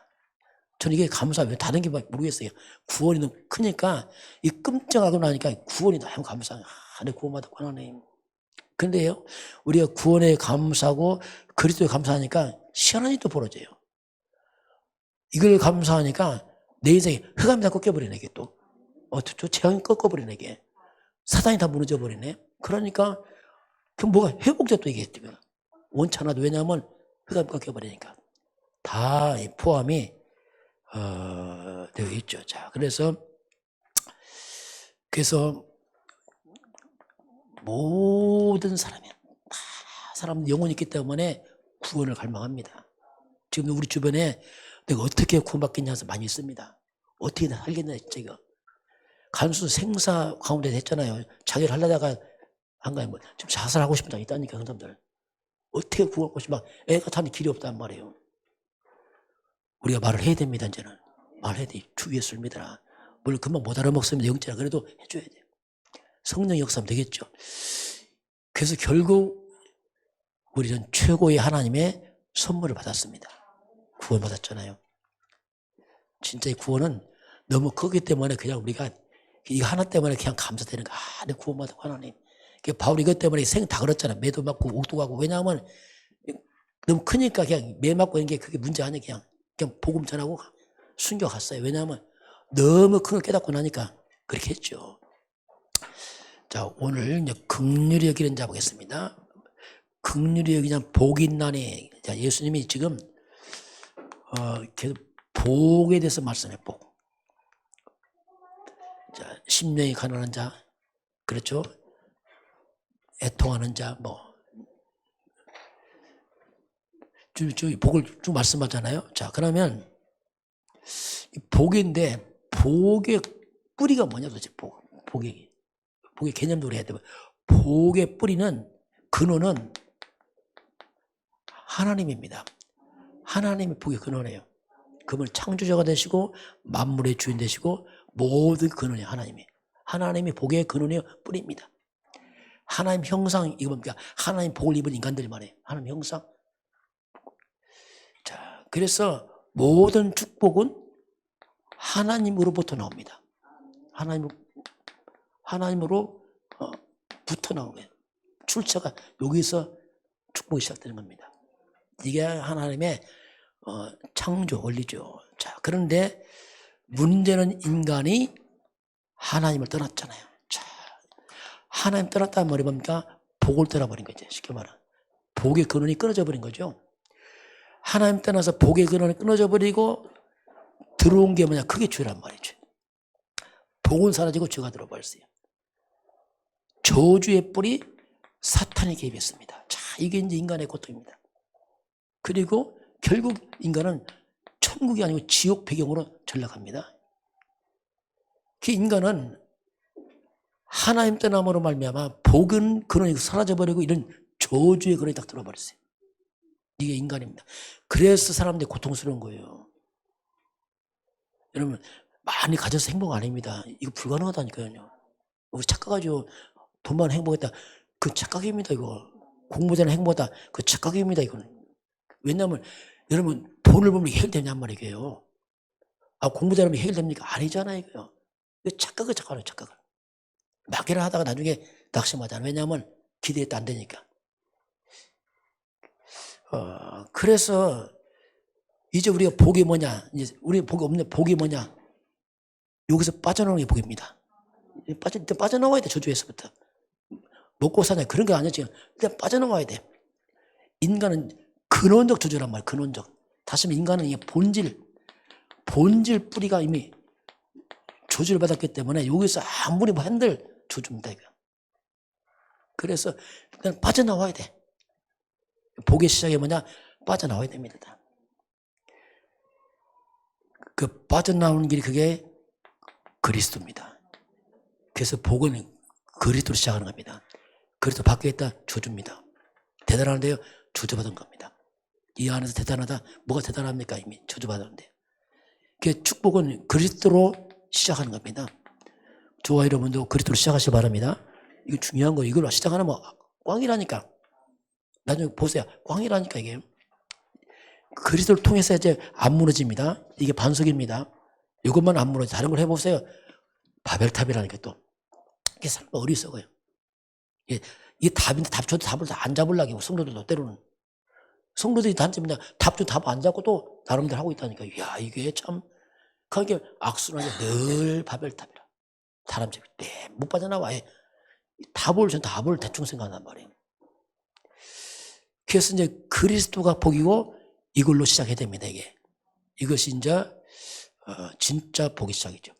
저는 이게 감사해요. 다른 게 모르겠어요. 구원이 너무 크니까 이 끔찍하고 나니까 구원이 너무 감사해요. 내 구원받았구나, 하나님. 근데요, 우리가 구원에 감사하고 그리스도에 감사하니까 희한한 일도 벌어져요. 이걸 감사하니까 내 인생에 흑암이 다 꺾여버리네, 이게 또. 저 재앙이 꺾어버리네, 이게. 사단이 다 무너져버리네. 그러니까 그 뭐가 회복돼 또 이게 되면 원천하도. 왜냐하면 흑암이 꺾여버리니까. 다 포함이 되어 있죠. 자, 그래서 모든 사람이 다 사람 영혼이 있기 때문에 구원을 갈망합니다. 지금 우리 주변에 내가 어떻게 구원받겠냐 해서 많이 있습니다. 어떻게 살겠냐 했죠, 이거. 간수 생사 가운데 됐잖아요. 자기를 하려다가 한가해 뭐 지금 자살하고 싶은 사람이 있다니까, 그 사람들. 어떻게 구원받고 싶어? 애가 타는 길이 없단 말이에요. 우리가 말을 해야 됩니다, 이제는. 말해야 돼. 주 예수를 믿어라. 물론 금방 못 알아먹습니다, 영적이라. 그래도 해줘야 돼요. 성령 역사하면 되겠죠. 그래서 결국 우리는 최고의 하나님의 선물을 받았습니다. 구원받았잖아요. 진짜 이 구원은 너무 크기 때문에 그냥 우리가 이 하나 때문에 그냥 감사되는 거. 내 구원받았고, 하나님. 바울이 이것 때문에 생 다 걸었잖아. 매도 맞고 옥도 가고. 왜냐하면 너무 크니까 그냥 매 맞고 이런 게 그게 문제 아니야. 그냥 복음 전하고 숨겨갔어요. 왜냐하면 너무 큰 걸 깨닫고 나니까 그렇게 했죠. 자, 오늘 이제 긍휼히 여기는 자 보겠습니다. 긍휼히 여기냐 복이 있나니. 자, 예수님이 지금 계속 복에 대해서 말씀해. 복. 자, 심령이 가난한 자, 그렇죠? 애통하는 자, 복을 쭉 말씀하잖아요. 자, 그러면 복인데 복의 뿌리가 뭐냐 도대체. 복의 개념도 해야 되고, 복의 뿌리는 근원은 하나님입니다. 하나님이 복의 근원이에요. 그분 창조자가 되시고 만물의 주인 되시고 모든 근원이 하나님이 복의 근원의 뿌리입니다. 하나님 형상, 이거 뭡니까? 하나님 복을 입은 인간들 말이에요. 하나님 형상. 자, 그래서 모든 축복은 하나님으로부터 나옵니다. 하나님으로 부터 나오는 거예요. 출처가 여기서 축복이 시작되는 겁니다. 이게 하나님의 창조 원리죠. 자, 그런데 문제는 인간이 하나님을 떠났잖아요. 자, 하나님 떠났다는 말이 뭡니까? 복을 떠나버린 거죠. 쉽게 말하면 복의 근원이 끊어져 버린 거죠. 하나님 떠나서 복의 근원이 끊어져 버리고 들어온 게 뭐냐? 그게 죄란 말이죠. 복은 사라지고 죄가 들어버렸어요. 저주의 뿌리 사탄이 개입했습니다. 자, 이게 이제 인간의 고통입니다. 그리고 결국 인간은 천국이 아니고 지옥 배경으로 전락합니다. 그 인간은 하나님 떠남으로 말미암아 복은 근원이 사라져버리고 이런 저주의 근원이 딱 들어버렸어요. 이게 인간입니다. 그래서 사람들이 고통스러운 거예요. 여러분, 많이 가져서 행복 아닙니다. 이거 불가능하다니까요. 우리 착각하죠. 돈 많은 행복했다. 그 착각입니다, 이거. 공부 잘하는 행복하다. 그 착각입니다, 이거는. 왜냐하면 여러분, 돈을 벌면 해결되냔 말이에요. 아, 공부 잘하면 해결됩니까? 아니잖아요, 이거요. 착각을 착각하는 착각을. 막연을 하다가 나중에 낙심하잖아요. 왜냐하면 기대했다 안 되니까. 그래서 이제 우리가 복이 뭐냐? 이제 우리 복이 없는 복이 뭐냐? 여기서 빠져나오는 게 복입니다. 빠져나와야 돼, 저주에서부터. 먹고 사냐 그런 게 아니야 지금. 일단 빠져나와야 돼. 인간은 근원적 저주란 말이야. 근원적. 다시 말해 인간은 이게 본질 뿌리가 이미 저주를 받았기 때문에 여기서 아무리 뭐 한들 저주입니다. 이거. 그래서 일단 빠져나와야 돼. 복의 시작이 뭐냐? 빠져나와야 됩니다. 그 빠져나오는 길이 그게 그리스도입니다. 그래서 복은 그리스도로 시작하는 겁니다. 그리스도 밖에 있다 저주입니다. 대단한데요, 저주받은 겁니다. 이 안에서 대단하다, 뭐가 대단합니까? 이미 저주받았는데. 그 축복은 그리스도로 시작하는 겁니다. 저와 여러분도 그리스도로 시작하시기 바랍니다. 이거 중요한 거, 이걸로 시작하면 뭐 꽝이라니까. 나중에 보세요. 꽝이라니까 이게. 그리스도를 통해서 이제 안 무너집니다. 이게 반석입니다. 이것만 안 무너져. 다른 걸 해보세요. 바벨탑이라니까 또. 이게 사람 어리석어요. 이게 답인데 답 줘도 답을 다 안 잡으려고 성도들도 때로는. 성도들이 단점이냐. 답 줘도 답 안 잡고 또 나름대로 하고 있다니까. 이야, 이게 참. 그게 악순환이 늘 바벨탑이라. 사람들이 못 빠져나와. 답을 대충 생각한단 말이에요. 그래서 이제 그리스도가 복이고 이걸로 시작해야 됩니다, 이게. 이것이 이제, 진짜 복이 시작이죠.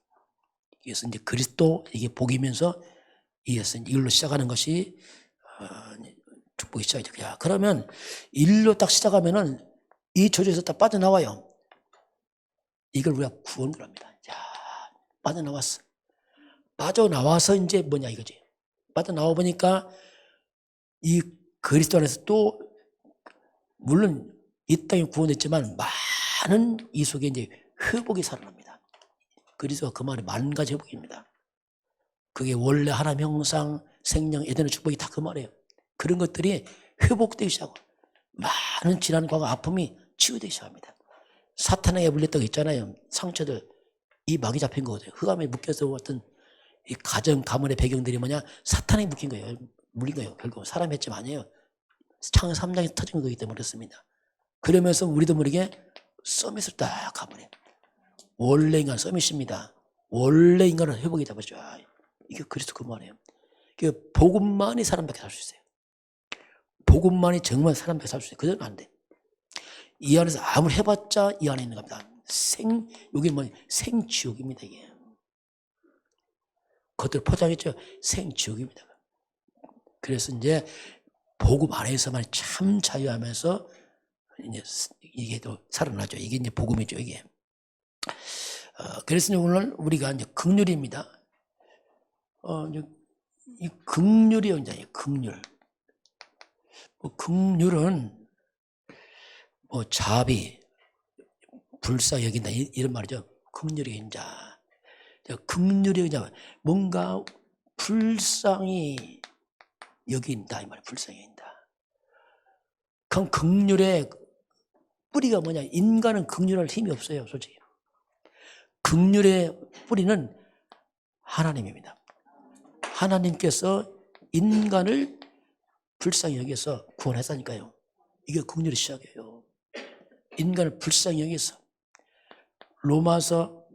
그래서 이제 그리스도, 이게 복이면서, 이걸로 시작하는 것이, 축복이 시작이죠. 야, 그러면, 일로 딱 시작하면은, 이 저주에서 딱 빠져나와요. 이걸 우리가 구원을 합니다. 야, 빠져나왔어. 빠져나와서 이제 뭐냐, 이거지. 빠져나와 보니까, 이 그리스도 안에서 또, 물론, 이 땅에 구원했지만 많은 이 속에 이제 회복이 살아납니다. 그리스도가 그 말이 만 가지 회복입니다. 그게 원래 하나님 형상, 생명, 에덴의 축복이 다 그 말이에요. 그런 것들이 회복되기 시작하고 많은 질환, 과거, 아픔이 치유되기 시작합니다. 사탄에게 물렸던 거 있잖아요. 상처들, 이 막이 잡힌 거거든요. 흑암에 묶여서 어떤 이 가정, 가문의 배경들이 뭐냐? 사탄에 묶인 거예요. 물린 거예요. 결국 사람이 했지만 아니에요. 창세 3장에 터진 거기 때문에 그렇습니다. 그러면서 우리도 모르게 서밋을 딱 가버려요. 원래 인간 서밋입니다. 원래 인간은 회복이 되버리죠. 이게 그리스도 그 말이에요. 복음만이 사람밖에 살 수 있어요. 복음만이 정말 사람밖에 살 수 있어요. 그대로는 안 돼. 이 안에서 아무리 해봤자 이 안에 있는 겁니다. 여기 뭐 생지옥입니다. 이게. 겉으로 포장했죠. 생지옥입니다. 그래서 이제 복음 안에서만 참 자유하면서 이제 이게 또 살아나죠. 이게 이제 복음이죠, 이게. 그래서 오늘 우리가 이제 긍휼입니다. 이 긍휼이요, 이제 긍휼. 긍휼은 자비, 불쌍히 여긴다 이런 말이죠. 긍휼이 이제 긍휼이 이제 뭔가 불쌍히 여긴다 이 말. 불쌍히 여긴다. 그럼 긍휼의 뿌리가 뭐냐? 인간은 긍휼할 힘이 없어요, 솔직히. 긍휼의 뿌리는 하나님입니다. 하나님께서 인간을 불쌍히 여기서 구원했다니까요. 이게 긍휼의 시작이에요. 인간을 불쌍히 여기서. 로마서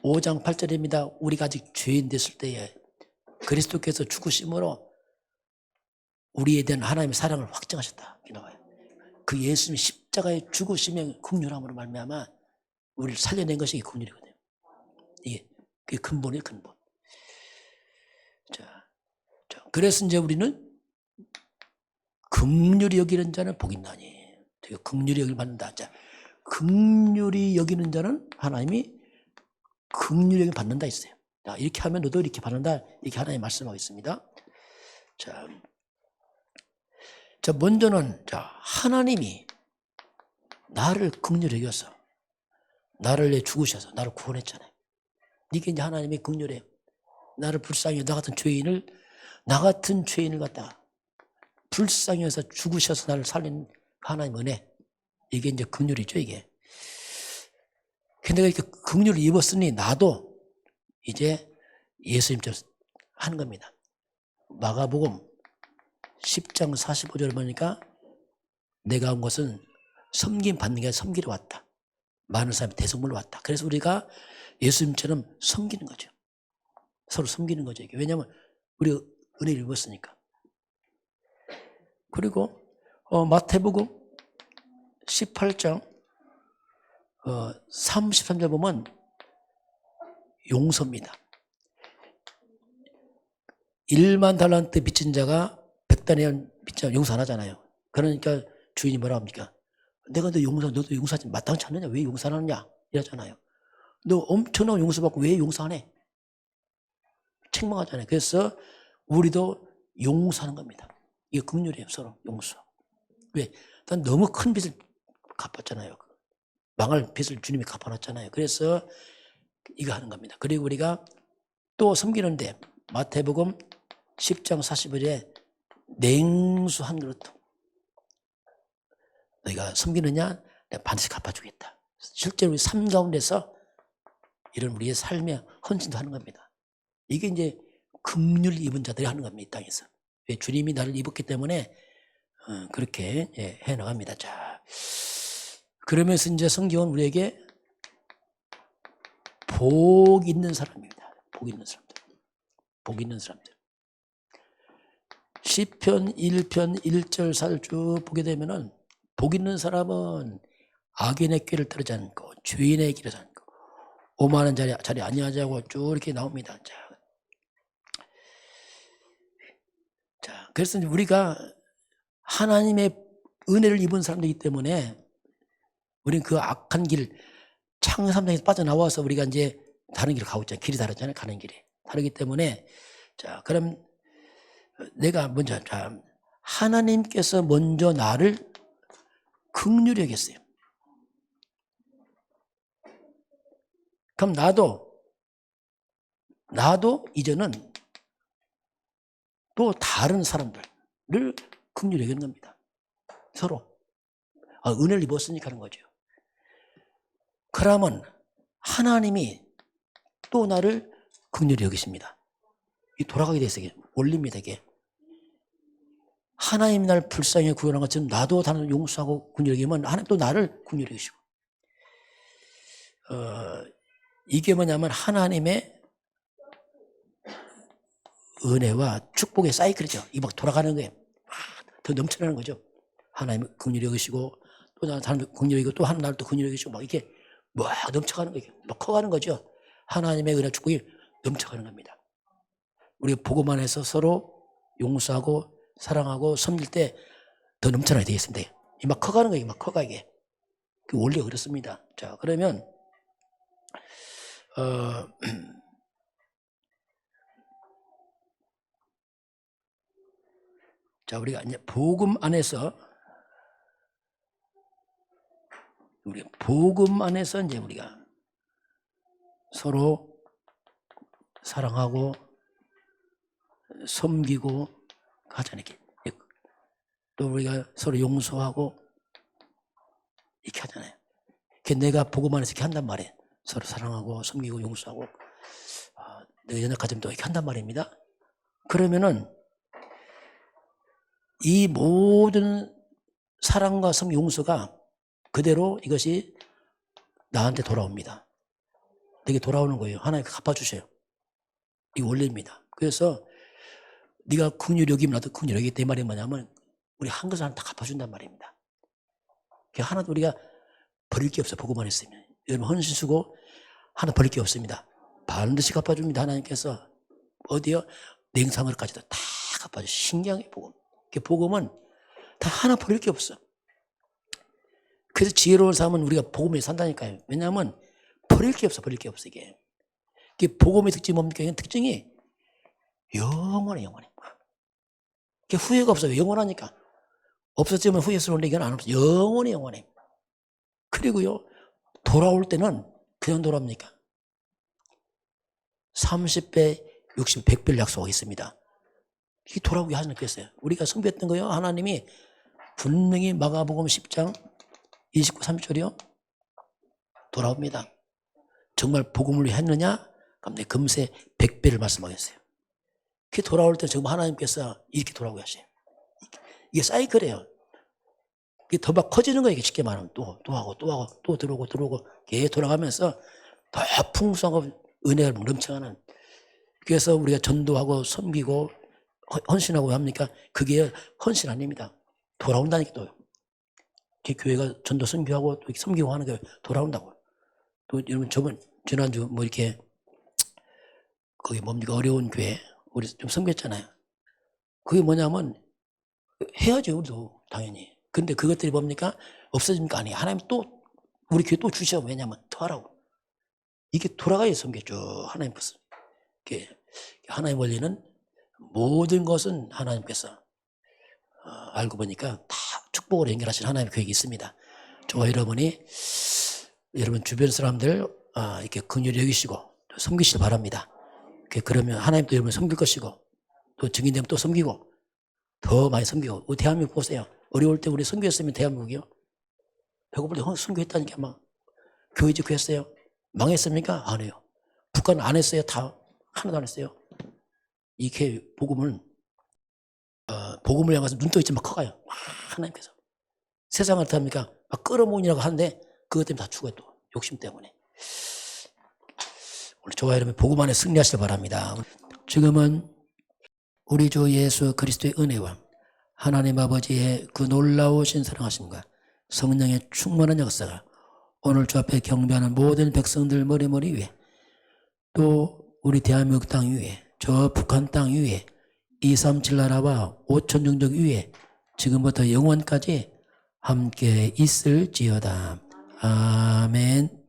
5장 8절입니다. 우리가 아직 죄인 됐을 때에 그리스도께서 죽으심으로 우리에 대한 하나님의 사랑을 확증하셨다. 이렇게 나와요. 그 예수님이 십자가에 죽으시면 긍휼함으로 말미암아 우리를 살려낸 것이 긍휼이거든요. 이게 그게 근본이에요, 근본. 자, 그래서 이제 우리는 긍휼히 여기는 자는 복이 있나니. 긍휼히 여기를 받는다. 자, 긍휼히 여기는 자는 하나님이 긍휼히 여기를 받는다 했어요. 자, 이렇게 하면 너도 이렇게 받는다. 이렇게 하나님 말씀하겠습니다. 자, 먼저는 하나님이 나를 긍휼히 여겨서 나를 위해 죽으셔서 나를 구원했잖아요. 이게 이제 하나님의 긍휼이에요. 나를 불쌍히 나 같은 죄인을 갖다가 불쌍히 해서 죽으셔서 나를 살린 하나님 은혜. 이게 이제 긍휼이죠, 이게. 근데 내가 이렇게 긍휼을 입었으니 나도 이제 예수님처럼 하는 겁니다. 마가복음 10장 45절을 보니까 내가 온 것은 섬김 받는 게 아니라 섬기러 왔다. 많은 사람이 대성물로 왔다. 그래서 우리가 예수님처럼 섬기는 거죠. 서로 섬기는 거죠. 이게. 왜냐하면 우리 은혜를 입었으니까. 그리고 마태복음 18장 33절 보면 용서입니다. 1만 달란트 빚진 자가 100달러에 빚진 자 용서 안 하잖아요. 그러니까 주인이 뭐라 합니까? 내가 너도 용서하지 마땅치 않느냐? 왜 용서 안 하느냐? 이러잖아요. 너 엄청난 용서받고 왜 용서 안 해? 책망하잖아요. 그래서 우리도 용서하는 겁니다. 이게 긍휼이에요. 서로 용서. 왜? 난 너무 큰 빚을 갚았잖아요. 망할 빚을 주님이 갚아놨잖아요. 그래서 이거 하는 겁니다. 그리고 우리가 또 섬기는데 마태복음 10장 45절에 냉수 한 그릇 너희가 섬기느냐? 내가 반드시 갚아주겠다. 실제로 우리 삶 가운데서 이런 우리의 삶의 헌신도 하는 겁니다. 이게 이제 긍휼 입은 자들이 하는 겁니다. 이 땅에서. 왜? 주님이 나를 입었기 때문에 그렇게 해나갑니다. 자, 그러면서 이제 성경은 우리에게 복 있는 사람입니다. 복 있는 사람들. 복 있는 사람들. 시편 1편 1절 4절 쭉 보게 되면은 복 있는 사람은 악인의 꾀를 따르지 않고 죄인의 길을 않고 오만한 자리 아니하자고 쭉 이렇게 나옵니다. 자, 그래서 우리가 하나님의 은혜를 입은 사람들이기 때문에 우리는 그 악한 길, 창삼장에서 빠져나와서 우리가 이제 다른 길을 가고 있잖아요. 길이 다르잖아요. 가는 길이. 다르기 때문에 자, 그럼 내가 먼저 하나님께서 먼저 나를 긍휼히 여겼어요. 그럼 나도 이제는 또 다른 사람들을 긍휼히 여기는 겁니다. 서로. 은혜를 입었으니까 하는 거죠. 그러면 하나님이 또 나를 긍휼히 여기십니다. 이 돌아가게 돼 있어요. 원리입니다, 이게. 하나님이 날 불쌍히 구원한 것처럼 나도 다른 용서하고 긍휼히 여기면 하나님 또 나를 긍휼히 여기시고. 이게 뭐냐면 하나님의 은혜와 축복의 사이클이죠. 이게 막 돌아가는 거예요. 더 넘쳐나는 거죠. 하나님 긍휼히 여기시고 또 다른 긍휼히 여기고 또 하나님 나를 또 긍휼히 여기시고 막 이게 막 넘쳐가는 거예요. 막 커가는 거죠. 하나님의 은혜 축복이 넘쳐가는 겁니다. 우리가 보고만 해서 서로 용서하고 사랑하고 섬길 때 더 넘쳐나야 되겠습니다. 막 커가는 거예요. 막 커가게. 그 원리가 그렇습니다. 자, 그러면 자, 우리가 이제 복음 안에서 이제 우리가 서로 사랑하고 섬기고 하잖아요. 또 우리가 서로 용서하고 이렇게 하잖아요. 내가 복음 안에서 이렇게 한단 말이에요. 서로 사랑하고 섬기고 용서하고 내가 연약하지만 이렇게 한단 말입니다. 그러면은 이 모든 사랑과 섬 용서가 그대로 이것이 나한테 돌아옵니다. 내게 돌아오는 거예요. 하나님께 갚아주셔요. 이 원리입니다. 그래서 네가 긍휼히 여기면 나도 긍휼히 여기겠다 이 말이 뭐냐면 우리 한 것을 하나 다 갚아준단 말입니다. 하나도 우리가 버릴 게 없어. 복음만 있으면. 여러분 헌신 쓰고 하나 버릴 게 없습니다. 반드시 갚아줍니다. 하나님께서. 어디요? 냉상을까지도 다 갚아줘. 신기하게 복음. 복음은 다 하나 버릴 게 없어. 그래서 지혜로운 삶은 우리가 복음에 산다니까요. 왜냐하면 버릴 게 없어. 버릴 게 없어. 이게 복음의 특징이 뭡니까? 이건 특징이 영원해. 영원해. 후회가 없어요. 영원하니까. 없어지면 후회스러운데 이건 안 없어. 영원히 영원해. 그리고요, 돌아올 때는 그냥 돌아옵니까? 30배, 60배, 100배를 약속하겠습니다. 이게 돌아오게 하셨겠어요. 우리가 선배했던 거요. 하나님이 분명히 마가복음 10장 29, 30절이요. 돌아옵니다. 정말 복음을 위해 했느냐? 그럼 내 금세 100배를 말씀하겠어요. 그게 돌아올 때 정말 하나님께서 이렇게 돌아오게 하셔요. 이게 사이클이에요. 이게 더 막 커지는 거예요. 이게 쉽게 말하면 또 하고 또 들어오고 이게 돌아가면서 더 풍성하고 은혜가 넘쳐가는. 그래서 우리가 전도하고 섬기고 헌신하고 합니까? 그게 헌신 아닙니다. 돌아온다니까 또요. 교회가 전도 선교하고 또 섬기고 하는 게 돌아온다고. 또 여러분 지난주 뭐 이렇게 거기 뭡니까? 어려운 교회 우리 좀 섬겼잖아요. 그게 뭐냐면 해야죠. 우리도 당연히. 근데 그것들이 뭡니까? 없어집니까? 아니, 하나님 또 우리 교회 또 주셔. 왜냐면 더 하라고. 이게 돌아가야 섬겼죠. 하나님 것을. 하나님 원리는 모든 것은 하나님께서 알고 보니까 다 축복으로 연결하신 하나님의 계획이 있습니다. 저와 여러분이 여러분 주변 사람들 이렇게 긍휼히 여기시고 섬기시길 바랍니다. 그러면 하나님도 여러분 섬길 것이고 또 증인되면 또 섬기고 더 많이 섬기고. 대한민국 보세요. 어려울 때 우리 섬겼으면 대한민국이요. 배고플 때 섬교했다니까 막 교회 짓고 했어요. 망했습니까? 안 해요. 북한은 안 했어요. 다 하나도 안 했어요. 이렇게 복음을 향해서 눈 떠 있지 막 커가요. 하나님께서 세상을 어떻게 합니까? 막 끌어모으려고 하는데 그것 때문에 다 죽어요. 또 욕심 때문에. 오늘 저와 여러분 복음 안에 승리하시길 바랍니다. 지금은 우리 주 예수 그리스도의 은혜와 하나님 아버지의 그 놀라우신 사랑하심과 성령의 충만한 역사가 오늘 주 앞에 경배하는 모든 백성들 머리 위에 또 우리 대한민국 땅 위에 저 북한 땅 위에 237 나라와 5천 종족 위에 지금부터 영원까지 함께 있을지어다. 아멘.